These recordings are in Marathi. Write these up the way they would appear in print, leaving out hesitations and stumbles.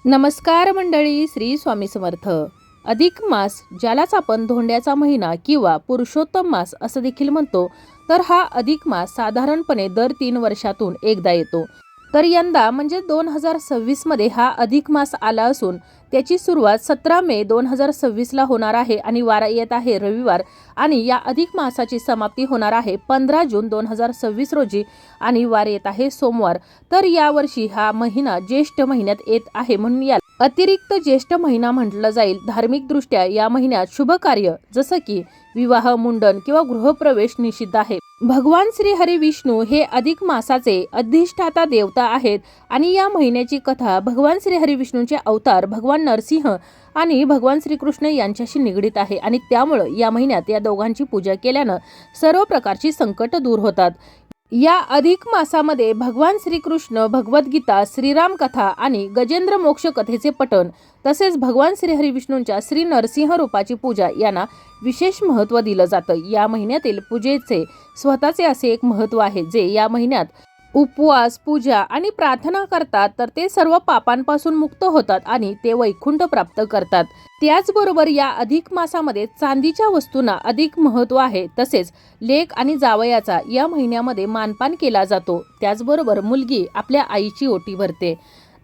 नमस्कार मंडळी, श्री स्वामी समर्थ. अधिक मास, ज्यालाच आपण धोंड्याचा महिना किंवा पुरुषोत्तम मास असं देखील म्हणतो, तर हा अधिक मास साधारणपणे दर 3 वर्षातून एकदा येतो. तर यंदा म्हणजे 2026 मध्ये हा अधिक मास आला असून त्याची सुरुवात 17 मे 2026 ला होणार आहे आणि वार येत आहे रविवार. आणि या अधिक मासाची समाप्ती होणार आहे 15 जून 2026 रोजी आणि वार येत आहे सोमवार. तर यावर्षी हा महिना ज्येष्ठ महिन्यात येत आहे, म्हणून या अतिरिक्त ज्येष्ठ महिना म्हटलं जाईल. धार्मिक दृष्ट्या या महिन्यात शुभ कार्य जसं की विवाह, मुंडन किंवा गृहप्रवेश निषिद्ध आहे. भगवान श्री हरी विष्णू हे अधिक मासाचे अधिष्ठाता देवता आहेत आणि या महिन्याची कथा भगवान श्री हरी विष्णूंचे अवतार भगवान नरसिंह आणि भगवान श्रीकृष्ण यांच्याशी निगडीत आहे आणि त्यामुळे या महिन्यात या दोघांची पूजा केल्यानं सर्व प्रकारची संकट दूर होतात. या अधिक मासामध्ये भगवान श्रीकृष्ण, भगवद्गीता, श्रीराम कथा आणि गजेंद्र मोक्ष कथेचे पठण तसेच भगवान श्री हरी विष्णूंच्या श्री नरसिंह रूपाची पूजा यांना विशेष महत्त्व दिलं जातं. या महिन्यातील पूजेचे स्वतःचे असे एक महत्त्व आहे. जे या महिन्यात उपवास, पूजा आणि प्रार्थना करतात तर ते सर्व पापांपासून मुक्त होतात आणि ते वैकुंठ प्राप्त करतात. त्याचबरोबर या अधिक मासामध्ये चांदीच्या वस्तूंना अधिक महत्त्व आहे. तसेच लेक आणि जावयाचा या महिन्यामध्ये मानपान केला जातो. त्याचबरोबर मुलगी आपल्या आईची ओटी भरते.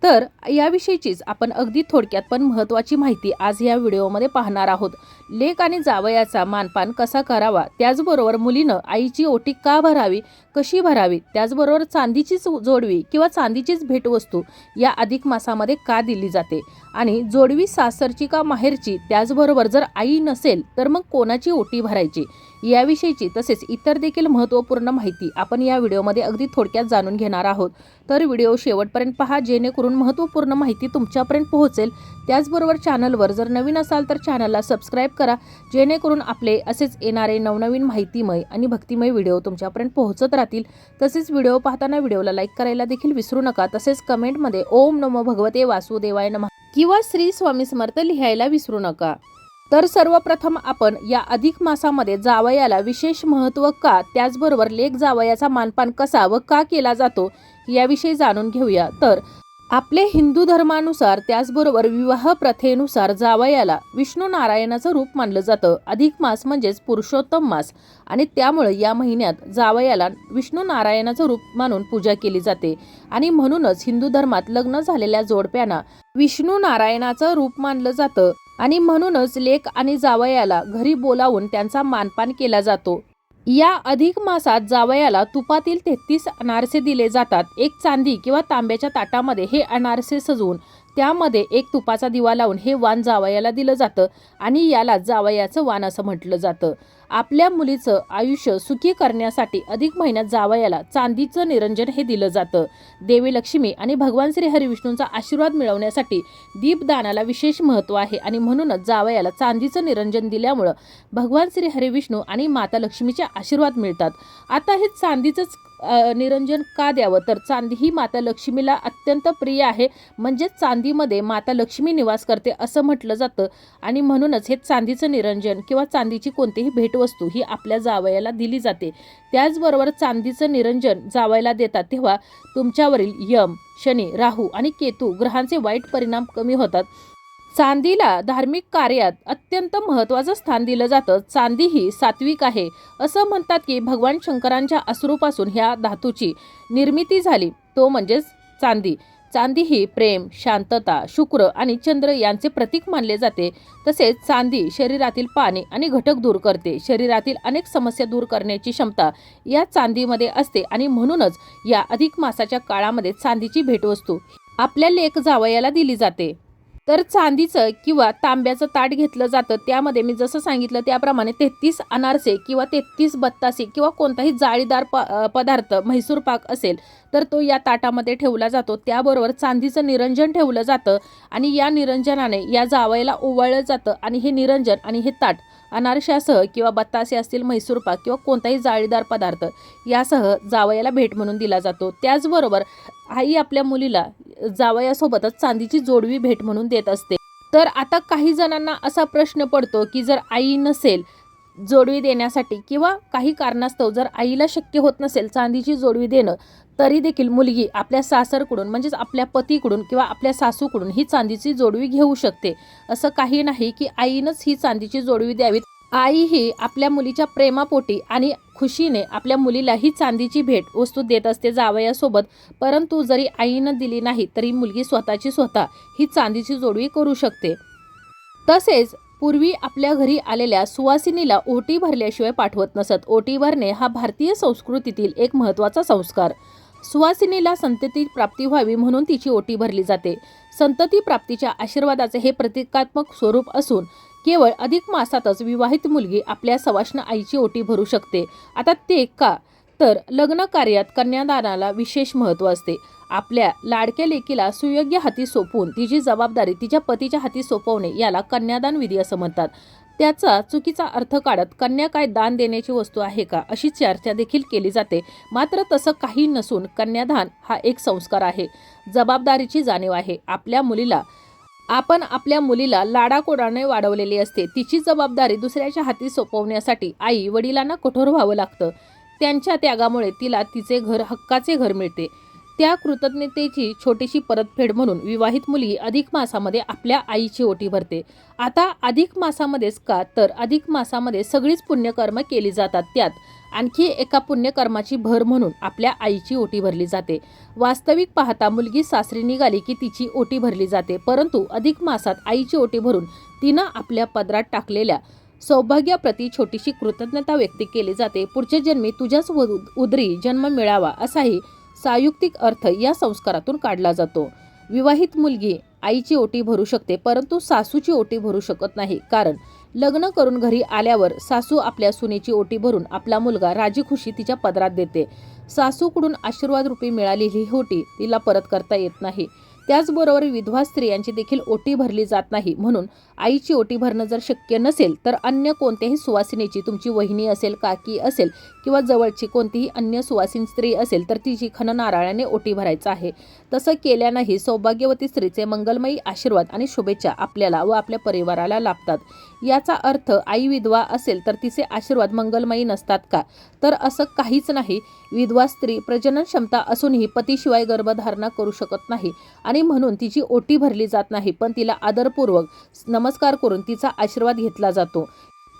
तर याविषयीचीच आपण अगदी थोडक्यात पण महत्त्वाची माहिती आज या व्हिडिओमध्ये पाहणार आहोत. लेक आणि जावयाचा मानपान कसा करावा, त्याचबरोबर मुलीनं आईची ओटी का भरावी, कशी भरावी, त्याचबरोबर चांदीचीच जोडवी किंवा चांदीचीच भेटवस्तू या अधिक मासामध्ये का दिली जाते आणि जोडवी सासरची का माहेरची, त्याचबरोबर जर आई नसेल तर मग कोणाची ओटी भरायची याविषयीची तसेच इतर देखील महत्त्वपूर्ण माहिती आपण या व्हिडिओमध्ये अगदी थोडक्यात जाणून घेणार आहोत. तर व्हिडिओ शेवटपर्यंत पहा, जेणेकरून महत्त्वपूर्ण माहिती तुमच्यापर्यंत पोहोचेल. त्याचबरोबर चॅनलवर जर नवीन असाल तर चॅनलला सबस्क्राईब करा, जेणेकरून आपले असेच येणारे नवनवीन माहितीमय आणि भक्तिमय व्हिडिओ तुमच्यापर्यंत पोहोचत राहतील. तसेच व्हिडिओ पाहताना व्हिडिओला लाईक करायला देखील विसरू नका. तसेच कमेंटमध्ये ओम नमो भगवते वासुदेवाय नमः किंवा श्री स्वामी समर्थ लिहायला विसरू नका. तर सर्वप्रथम आपण या अधिक मासामध्ये जावयाला विशेष महत्त्व का, त्याचबरोबर लेक जावयाचा मानपान कसा व का केला जातो याविषयी जाणून घेऊया. तर आपले हिंदू धर्मानुसार त्याचबरोबर विवाह प्रथेनुसार जावयाला विष्णू नारायणाचं रूप मानलं जातं. अधिक मास म्हणजेच पुरुषोत्तम मास आणि त्यामुळे या महिन्यात जावयाला विष्णू नारायणाचं रूप मानून पूजा केली जाते आणि म्हणूनच हिंदू धर्मात लग्न झालेल्या जोडप्यांना विष्णू नारायणाचं रूप मानलं जातं आणि म्हणूनच लेक आणि जावयाला घरी बोलावून त्यांचा मानपान केला जातो. या अधिक मासात जावयाला तुपातील 33 अनारसे दिले जातात. एक चांदी किंवा तांब्याच्या ताटामध्ये हे अनारसे सजवून त्यामध्ये एक तुपाचा दिवा लावून हे वाण जावयाला दिलं जातं आणि याला जावयाचं वाण असं म्हटलं जातं. आपल्या मुलीचं आयुष्य सुखी करण्यासाठी अधिक महिन्यात जावयाला चांदीचं निरंजन हे दिलं जातं. देवी लक्ष्मी आणि भगवान श्री हरी विष्णूंचा आशीर्वाद मिळवण्यासाठी दीपदानाला विशेष महत्त्व आहे आणि म्हणूनच जावयाला चांदीचं निरंजन दिल्यामुळं भगवान श्री हरी विष्णू आणि माता लक्ष्मीचे आशीर्वाद मिळतात. आता हे चांदीचंच निरंजन का द्यावं, तर चांदी ही माता लक्ष्मीला अत्यंत प्रिय आहे. म्हणजेच चांदीमध्ये माता लक्ष्मी निवास करते असं म्हटलं जातं आणि म्हणूनच हे चांदीचं निरंजन किंवा चांदीची कोणतीही भेटवस्तू ही आपल्या जावयाला दिली जाते. त्याचबरोबर चांदीचं निरंजन जावयाला देतात तेव्हा तुमच्यावरील यम, शनी, राहू आणि केतू ग्रहांचे वाईट परिणाम कमी होतात. चांदीला धार्मिक कार्यात अत्यंत महत्त्वाचं स्थान दिलं जातं. चांदी ही सात्विक आहे. असं म्हणतात की भगवान शंकरांच्या अश्रूपासून ह्या धातूची निर्मिती झाली, तो म्हणजेच चांदी. चांदी ही प्रेम, शांतता, शुक्र आणि चंद्र यांचे प्रतीक मानले जाते. तसेच चांदी शरीरातील पाणी आणि घटक दूर करते. शरीरातील अनेक समस्या दूर करण्याची क्षमता या चांदीमध्ये असते आणि म्हणूनच या अधिक मासाच्या काळामध्ये चांदीची भेटवस्तू आपल्या लेक जावयाला दिली जाते. तर चांदीचं किंवा तांब्याचं ताट घेतलं जातं. त्यामध्ये मी जसं सांगितलं त्याप्रमाणे 33 अनारसे किंवा 33 बत्तासे किंवा कोणताही जाळीदार पदार्थ, म्हैसूर पाक असेल तर तो या ताटामध्ये ठेवला जातो. त्याबरोबर चांदीचं निरंजन ठेवलं जातं आणि या निरंजनाने या जावयाला ओवाळलं जातं आणि हे निरंजन आणि हे ताट अनारशासह किंवा बत्तासे असतील, म्हैसूर पाक किंवा कोणताही जाळीदार पदार्थ यासह जावयाला भेट म्हणून दिला जातो. त्याचबरोबर आई आपल्या मुलीला जावयासोबतच चांदीची जोडवी भेट म्हणून देत असते. तर आता काही जणांना असा प्रश्न पडतो की जर आई नसेल जोडवी देण्यासाठी किंवा काही कारणास्तव जर आईला शक्य होत नसेल चांदीची जोडवी देणं, तरी देखील मुलगी आपल्या सासरकडून म्हणजेच आपल्या पतीकडून किंवा आपल्या सासूकडून ही चांदीची जोडवी घेऊ शकते. असं काही नाही की आईनंच ही चांदीची जोडवी द्यावी. आई ही आपल्या मुलीच्या प्रेमापोटी आणि खुशीने आपल्या मुलीला ही चांदीची भेट वस्तू देत असते जावयासोबत. परंतु जरी आईनं दिली नाही तरी मुलगी स्वतः ही चांदीची जोडवी करू शकते. तसेच पूर्वी आपल्या घरी आलेल्या सुवासिनीला ओटी भरल्याशिवाय पाठवत नसत. ओटी भरणे हा भारतीय संस्कृतीतील एक महत्त्वाचा संस्कार. सुवासिनीला संतती प्राप्ती व्हावी म्हणून तिची ओटी भरली जाते. संतती प्राप्तीच्या आशीर्वादाचे हे प्रतिकात्मक स्वरूप असून केवळ अधिक मासातच विवाहित मुलगी आपल्या सवाष्ण आईची ओटी भरू शकते. आता ते का? तर लग्न कार्यात कन्यादानाला विशेष महत्त्व असते. आपल्या लाडक्या लेकीला सुयोग्य हाती सोपवून तिची जबाबदारी तिच्या पतीच्या हाती सोपवणे याला कन्यादान विधी असं म्हणतात. त्याचा चुकीचा अर्थ काढत कन्या काय दान देण्याची वस्तू आहे का अशी चर्चा देखील केली जाते. मात्र तसं काही नसून कन्यादान हा एक संस्कार आहे, जबाबदारीची जाणीव आहे. आपण आपल्या मुलीला लाडाकोडाने वाढवलेली असते. तिची जबाबदारी दुसऱ्याच्या हाती सोपवण्यासाठी आई वडिलांना कठोर व्हावं लागतं. त्यांच्या त्यागामुळे तिला तिचे घर, हक्काचे घर मिळते. त्या कृतज्ञतेची छोटीशी परतफेड म्हणून विवाहित मुलगी अधिक मासामध्ये आपल्या आईची ओटी भरते. आता अधिक मासामध्येच का, तर अधिक मासामध्ये सगळीच पुण्यकर्म केली जातात. त्यात आणखी एका पुण्यकर्माची भर म्हणून आपल्या आईची ओटी भरली जाते. वास्तविक पाहता मुलगी सासरी निघाली की तिची ओटी भरली जाते, परंतु अधिक मासात आईची ओटी भरून तिनं आपल्या पदरात टाकलेल्या सौभाग्याप्रती छोटीशी कृतज्ञता व्यक्त केली जाते. पुढच्या जन्मी तुझ्याच उदरी जन्म मिळावा असाही सायुक्तिक अर्थ या संस्कारातून काढला जातो. विवाहित मुलगी आईची ओटी भरू शकते, परंतु सासूची ओटी भरू शकत नाही. कारण लग्न करून घरी आल्यावर सासू आपल्या सुनेची ओटी भरून आपला मुलगा राजीखुशी तिच्या पदरात देते. सासूकडून आशीर्वाद रूपी मिळालेली ही ओटी तिला परत करता येत नाही. त्याचबरोबर विधवा स्त्रियांची देखील ओटी भरली जात नाही. म्हणून आईची ओटी भरणं जर शक्य नसेल तर अन्य कोणत्याही सुवासिनीची, तुमची वहिनी असेल, काकी असेल किंवा जवळची कोणतीही अन्य सुवासिन स्त्री असेल तर तिची खणनाराळ्याने ओटी भरायचं आहे. तसं केल्यानंही सौभाग्यवती स्त्रीचे मंगलमयी आशीर्वाद आणि शुभेच्छा आपल्याला व आपल्या परिवाराला लाभतात. याचा अर्थ आई विधवा असेल तर तिचे आशीर्वाद मंगलमयी नसतात का? तर असं काहीच नाही. विधवा स्त्री प्रजनन क्षमता असूनही पतीशिवाय गर्भधारणा करू शकत नाही आणि म्हणून तिची ओटी भरली जात नाही, पण तिला आदरपूर्वक नमस्कार करून तिचा आशीर्वाद घेतला जातो.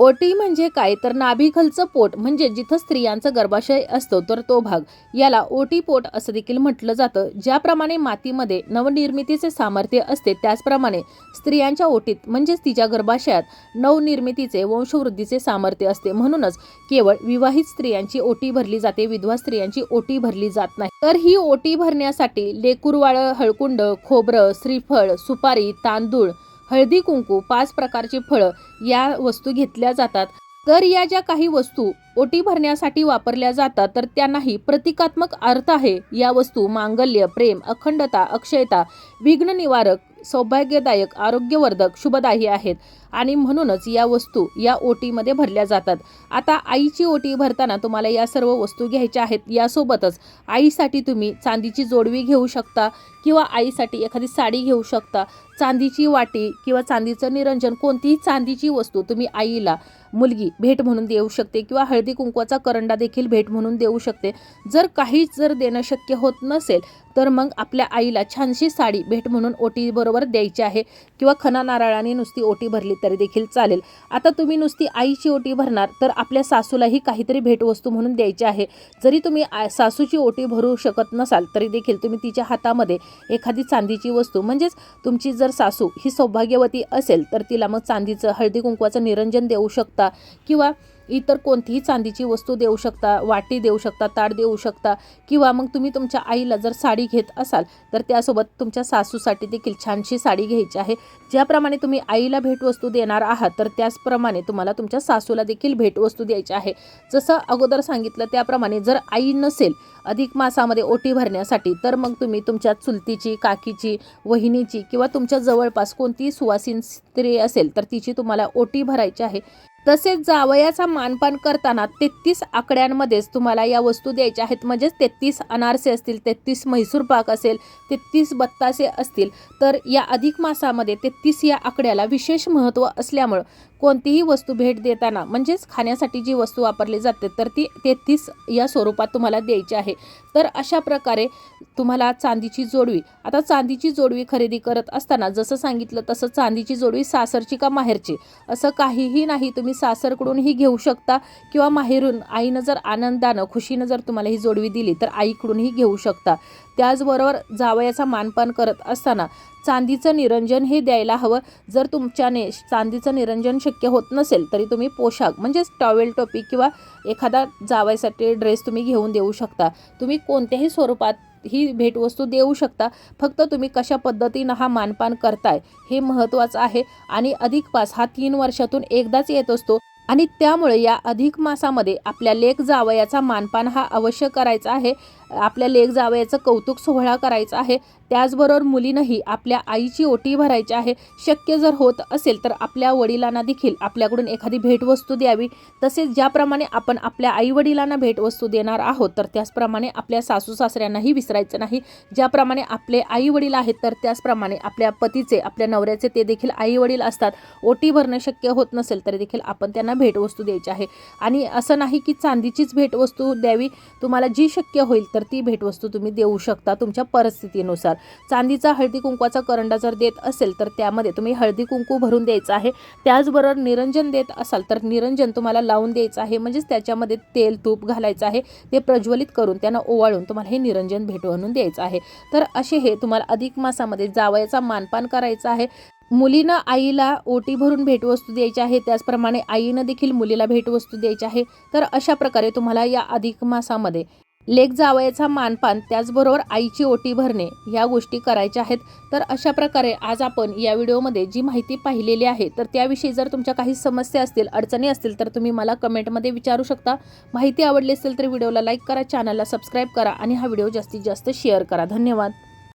ओटी म्हणजे काय, तर नाभीखालचं पोट म्हणजे जिथं स्त्रियांचा गर्भाशय असतो तर तो भाग, याला ओटी पोट असं देखील म्हटलं जातं. ज्याप्रमाणे मातीमध्ये नवनिर्मितीचे सामर्थ्य असते त्याचप्रमाणे स्त्रियांच्या ओटीत म्हणजेच तिच्या गर्भाशयात नवनिर्मितीचे, वंशवृद्धीचे सामर्थ्य असते. म्हणूनच केवळ विवाहित स्त्रियांची ओटी भरली जाते, विधवा स्त्रियांची ओटी भरली जात नाही. तर ही ओटी भरण्यासाठी लेकुरवाळं, हळकुंड, खोबरं, श्रीफळ, सुपारी, तांदूळ, हळदी कुंकू, 5 प्रकारची फळं या वस्तू घेतल्या जातात. तर या ज्या काही वस्तू ओटी भरण्यासाठी वापरल्या जातात तर त्यांनाही प्रतिकात्मक अर्थ आहे. या वस्तू मांगल्य, प्रेम, अखंडता, अक्षयता, विघ्न निवारक, सौभाग्यदायक, आरोग्यवर्धक, शुभदायी आहेत आणि म्हणूनच या वस्तू या ओटीमध्ये भरल्या जातात. आता आईची ओटी भरताना तुम्हाला या सर्व वस्तू घ्यायच्या आहेत. यासोबतच आईसाठी तुम्ही चांदीची जोडवी घेऊ शकता किंवा आईसाठी एखादी साडी घेऊ शकता. चांदीची वाटी किंवा चांदीचं निरंजन, कोणतीही चांदीची वस्तू तुम्ही आईला मुलगी भेट म्हणून देऊ शकते किंवा हळदी कुंकवाचा करंडा देखील भेट म्हणून देऊ शकते. जर देणं शक्य होत नसेल तर मग आपल्या आईला छानशी साडी भेट म्हणून ओटी बरोबर द्यायची आहे किंवा खणा नारळाने नुसती ओटी भरली तरी देखील चालेल. आता तुम्ही नुसती आईची ओटी भरणार तर आपल्या सासूलाही काहीतरी भेटवस्तू म्हणून द्यायची आहे. जरी तुम्ही सासूची ओटी भरू शकत नसाल तरी देखील तुम्ही तिच्या हातामध्ये एखादी चांदीची वस्तू, म्हणजेच तुमची जर सासू ही सौभाग्यवती असेल तर तिला मग चांदीचं हळदी कुंकवाचं निरंजन देऊ शकता किंवा इतर कोणतीही चांदीची वस्तू देऊ शकता, वाटी देऊ शकता, ताट देऊ शकता किंवा मग तुम्ही तुमच्या आईला जर साडी घेत असाल तर त्यासोबत तुमच्या सासूसाठी देखील छानशी साडी घ्यायची आहे. ज्याप्रमाणे तुम्ही आईला भेटवस्तू देणार आहात तर त्याचप्रमाणे तुम्हाला तुमच्या सासूला देखील भेटवस्तू द्यायची आहे. जसं अगोदर सांगितलं त्याप्रमाणे जर आई नसेल अधिक मासामध्ये ओटी भरण्यासाठी तर मग तुम्ही तुमच्या चुलतीची, काकीची, वहिनीची किंवा तुमच्या जवळपास कोणतीही सुवासिन स्त्री असेल तर तिची तुम्हाला ओटी भरायची आहे. तसेच जावयाचा मानपान करताना 33 आकड्यांमध्येच तुम्हाला या वस्तू द्यायच्या आहेत. म्हणजेच 33 अनारसे असतील, 33 म्हैसूर पाक असेल, 33 बत्तासे असतील. तर या अधिक मासामध्ये 33 या आकड्याला विशेष महत्त्व असल्यामुळं कोणतीही वस्तू भेट देताना म्हणजेच खाण्यासाठी जी वस्तू वापरली जाते तर ती 33 या स्वरूपात तुम्हाला द्यायची आहे. तर अशा प्रकारे तुम्हाला चांदीची जोडवी, आता चांदीची जोडवी खरेदी करत असताना जसं सांगितलं तसं चांदीची जोडवी सासरची का माहेरची असं काहीही नाही. तुम्ही सासरकडूनही घेऊ शकता किंवा माहेरून आईनं जर आनंदानं खुशीनं जर तुम्हाला ही जोडवी दिली तर आईकडूनही घेऊ शकता. त्याचबरोबर जावयाचा मानपान करत असताना चांदीचं निरंजन हे द्यायला हवं. जर तुमच्याने चांदीचं निरंजन शक्य होत नसेल तरी तुम्ही पोशाख म्हणजेच टॉवेल टोपी किंवा एखादा जावयासाठी ड्रेस तुम्ही घेऊन देऊ शकता. तुम्ही कोणत्याही स्वरूपात ही भेटवस्तू देऊ शकता. फक्त तुम्ही कशा पद्धतीनं हा मानपान करताय हे महत्त्वाचं आहे. आणि अधिक मास हा 3 वर्षातून एकदाच येत असतो आणि त्यामुळे या अधिक मासामध्ये आपल्या लेक जावयाचा मानपान हा अवश्य करायचा आहे. आपल्या लेक जावयाचं कौतुक सोहळा करायचा आहे. त्याचबरोबर मुलीनंही आपल्या आईची ओटी भरायची आहे. शक्य जर होत असेल तर आपल्या वडिलांना देखील आपल्याकडून एखादी भेटवस्तू द्यावी. तसेच ज्याप्रमाणे आपण आपल्या आईवडिलांना भेटवस्तू देणार आहोत तर त्याचप्रमाणे आपल्या सासू सासऱ्यांनाही विसरायचं नाही. ज्याप्रमाणे आपले आईवडील आहेत तर त्याचप्रमाणे आपल्या पतीचे, आपल्या नवऱ्याचे ते देखील आईवडील असतात. ओटी भरणं शक्य होत नसेल तरी देखील आपण त्यांना भेटवस्तू द्यायची आहे. आणि असं नाही की चांदीचीच भेटवस्तू द्यावी, तुम्हाला जी शक्य होईल तर ती भेटवस्तू तुम्ही देऊ शकता तुमच्या परिस्थितीनुसार. चांदीचा हळदी कुंकवाचा करंडा जर देत असेल तर त्यामध्ये तुम्ही हळदी कुंकू भरून द्यायचं आहे. त्याचबरोबर निरंजन देत असाल तर निरंजन तुम्हाला लावून द्यायचं आहे. म्हणजेच त्याच्यामध्ये तेल तूप घालायचं आहे. ते प्रज्वलित करून त्यांना ओवाळून तुम्हाला हे निरंजन भेट म्हणून द्यायचं आहे. तर असे हे तुम्हाला अधिक मासामध्ये जावयाचा मानपान करायचा आहे. मुलीनं आईला ओटी भरून भेटवस्तू द्यायची आहे. त्याचप्रमाणे आईनं देखील मुलीला भेटवस्तू द्यायची आहे. तर अशा प्रकारे तुम्हाला या अधिक मासामध्ये लेक जावयाचा मानपान त्याचबरोबर आईची ओटी भरणे या गोष्टी करायच्या आहेत. तर अशा प्रकारे आज आपण या व्हिडिओमध्ये जी माहिती पाहिलेली आहे तर त्याविषयी जर तुमच्या काही समस्या असतील, अडचणी असतील तर तुम्ही मला कमेंटमध्ये विचारू शकता. माहिती आवडली असेल तर व्हिडिओला लाईक करा, चॅनलला सबस्क्राईब करा आणि हा व्हिडिओ जास्तीत जास्त शेअर करा. धन्यवाद.